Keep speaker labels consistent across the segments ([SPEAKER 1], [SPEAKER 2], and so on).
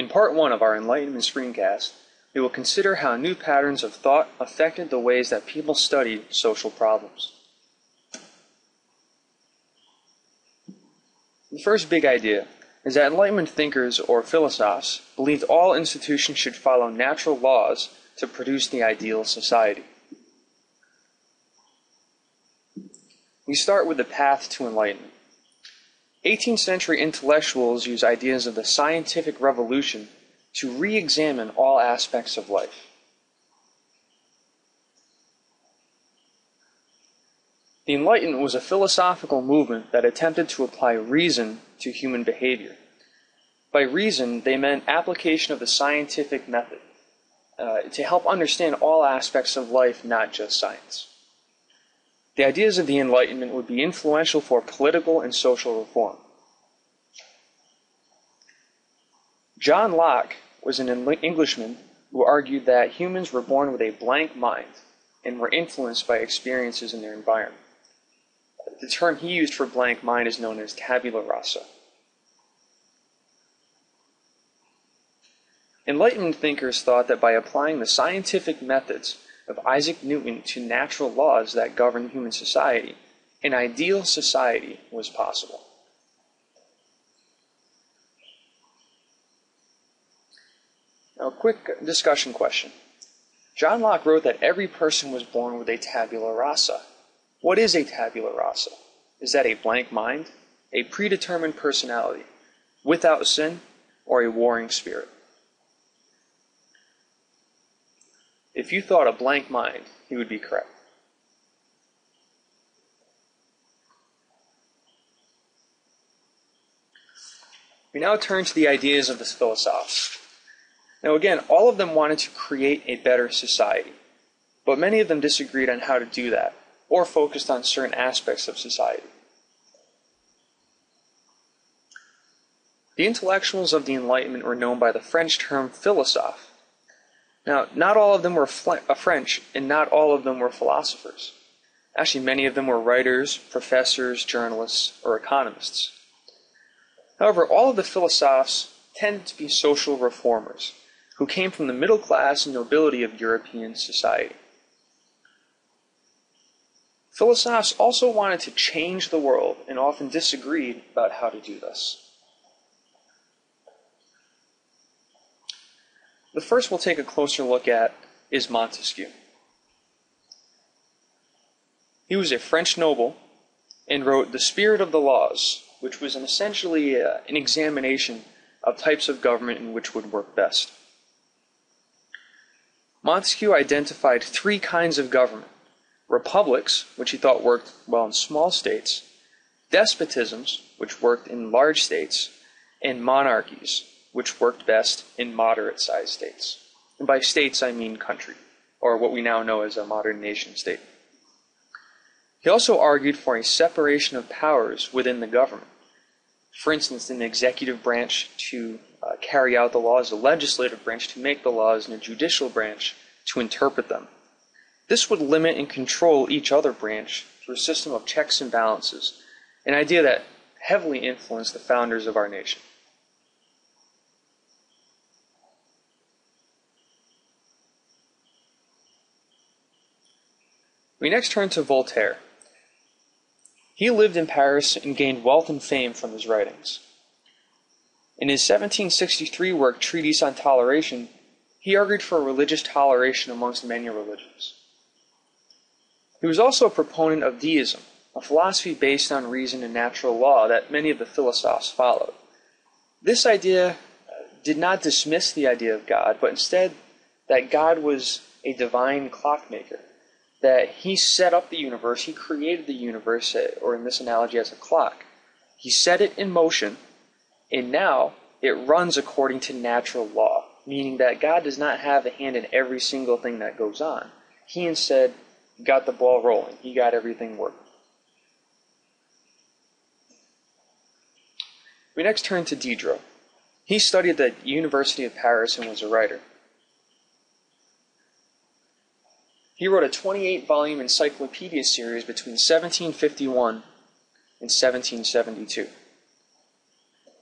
[SPEAKER 1] In Part 1 of our Enlightenment screencast, we will consider how new patterns of thought affected the ways that people studied social problems. The first big idea is that Enlightenment thinkers or philosophers believed all institutions should follow natural laws to produce the ideal society. We start with the path to enlightenment. 18th century intellectuals use ideas of the scientific revolution to re-examine all aspects of life. The Enlightenment was a philosophical movement that attempted to apply reason to human behavior. By reason, they meant application of the scientific method to help understand all aspects of life, not just science. The ideas of the Enlightenment would be influential for political and social reform. John Locke was an Englishman who argued that humans were born with a blank mind and were influenced by experiences in their environment. The term he used for blank mind is known as tabula rasa. Enlightenment thinkers thought that by applying the scientific methods of Isaac Newton to natural laws that govern human society, an ideal society was possible. Now, a quick discussion question. John Locke wrote that every person was born with a tabula rasa. What is a tabula rasa? Is that a blank mind, a predetermined personality, without sin, or a warring spirit? If you thought a blank mind, you would be correct. We now turn to the ideas of the philosophers. Now again, all of them wanted to create a better society, but many of them disagreed on how to do that, or focused on certain aspects of society. The intellectuals of the Enlightenment were known by the French term philosophe. Now, not all of them were French, and not all of them were philosophers. Actually, many of them were writers, professors, journalists, or economists. However, all of the philosophers tended to be social reformers, who came from the middle class and nobility of European society. Philosophers also wanted to change the world, and often disagreed about how to do this. The first we'll take a closer look at is Montesquieu. He was a French noble and wrote The Spirit of the Laws, which was essentially an examination of types of government and which would work best. Montesquieu identified three kinds of government: republics, which he thought worked well in small states, despotisms, which worked in large states, and monarchies, which worked best in moderate-sized states. And by states, I mean country, or what we now know as a modern nation-state. He also argued for a separation of powers within the government. For instance, in the executive branch to carry out the laws, the legislative branch to make the laws, and the judicial branch to interpret them. This would limit and control each other branch through a system of checks and balances, an idea that heavily influenced the founders of our nation. We next turn to Voltaire. He lived in Paris and gained wealth and fame from his writings. In his 1763 work, Treatise on Toleration, he argued for religious toleration amongst many religions. He was also a proponent of deism, a philosophy based on reason and natural law that many of the philosophers followed. This idea did not dismiss the idea of God, but instead that God was a divine clockmaker, that he set up the universe, he created the universe, or in this analogy as a clock. He set it in motion, and now it runs according to natural law, meaning that God does not have a hand in every single thing that goes on. He instead got the ball rolling. He got everything working. We next turn to Diderot. He studied at the University of Paris and was a writer. He wrote a 28-volume encyclopedia series between 1751 and 1772.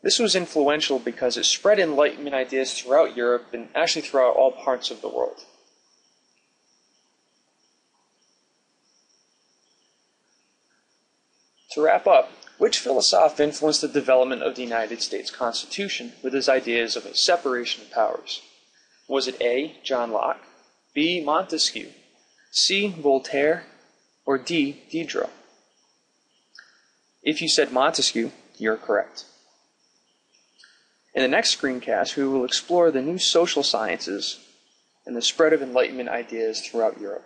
[SPEAKER 1] This was influential because it spread Enlightenment ideas throughout Europe and actually throughout all parts of the world. To wrap up, which philosopher influenced the development of the United States Constitution with his ideas of a separation of powers? Was it A. John Locke, B. Montesquieu, C. Voltaire, or D. Diderot? If you said Montesquieu, you're correct. In the next screencast, we will explore the new social sciences and the spread of Enlightenment ideas throughout Europe.